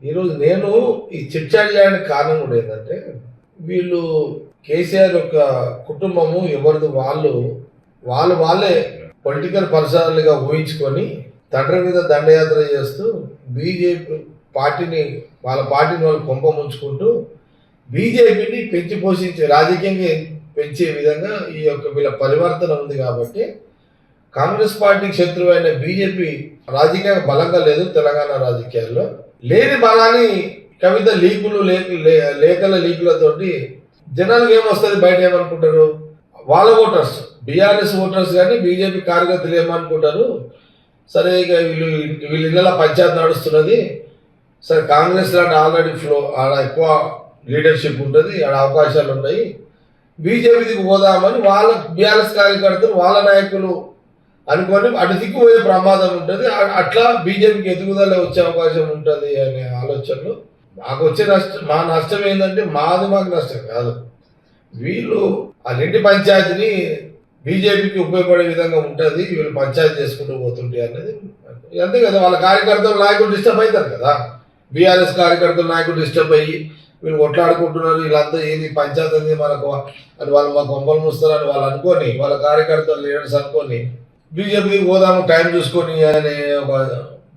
ఈరోజు నేను ఈ చర్చ చేయడానికి కారణం కూడా ఏంటంటే వీళ్ళు కేసీఆర్ యొక్క కుటుంబము ఎవరిది వాళ్ళే పొలిటికల్ పర్సనల్గా ఊహించుకొని తండ్రి మీద దండయాత్ర చేస్తూ బీజేపీ పార్టీని వాళ్ళు కొంప ముంచుకుంటూ బీజేపీని పెంచి పోషించే రాజకీయంగా పెంచే విధంగా ఈ యొక్క వీళ్ళ పరివర్తన ఉంది కాబట్టి కాంగ్రెస్ పార్టీకి శత్రువైన బీజేపీ రాజకీయంగా బలంగా లేదు తెలంగాణ రాజకీయాల్లో. లేని బలాన్ని కవిత లీకులు లేఖల లీకులతోటి జనాలకు ఏమొస్తుంది, బయట ఏమనుకుంటారు, వాళ్ళ ఓటర్స్ బీఆర్ఎస్ ఓటర్స్ కానీ బీజేపీ కార్యకర్తలు ఏమనుకుంటారు, సరే ఇక వీళ్ళ ఇళ్ళ పంచాయతీ నడుస్తున్నది, సరే కాంగ్రెస్ లాంటి ఆల్రెడీ ఆడ ఎక్కువ లీడర్షిప్ ఉంటుంది, ఆడ అవకాశాలు ఉన్నాయి, బీజేపీకి పోదామని వాళ్ళ బీఆర్ఎస్ కార్యకర్తలు వాళ్ళ నాయకులు అనుకొని అటు దిక్కుపోయే ప్రమాదం ఉంటుంది. అట్లా బీజేపీకి ఎదుగుదల వచ్చే అవకాశం ఉంటుంది అనే ఆలోచనలు. మాకు వచ్చే మా నష్టం ఏంటంటే మాకు నష్టం కాదు, వీళ్ళు ఆ ఇంటి పంచాయతీని బీజేపీకి ఉపయోగపడే విధంగా ఉంటుంది, వీళ్ళు పంచాయతీ చేసుకుంటూ పోతుంటే అనేది అంతే కదా. వాళ్ళ కార్యకర్తలు నాయకులు డిస్టర్బ్ అవుతారు కదా, బీఆర్ఎస్ కార్యకర్తలు నాయకులు డిస్టర్బ్ అయ్యి వీళ్ళు కొట్లాడుకుంటున్నారు, వీళ్ళంతా ఏది పంచాయతీ అనేది మనకు అని వాళ్ళు మాకు కొంపలు మూస్తారని వాళ్ళు అనుకొని, వాళ్ళ కార్యకర్తలు లీడర్స్ అనుకొని బీజేపీకి పోదాము టైం చూసుకొని అనే ఒక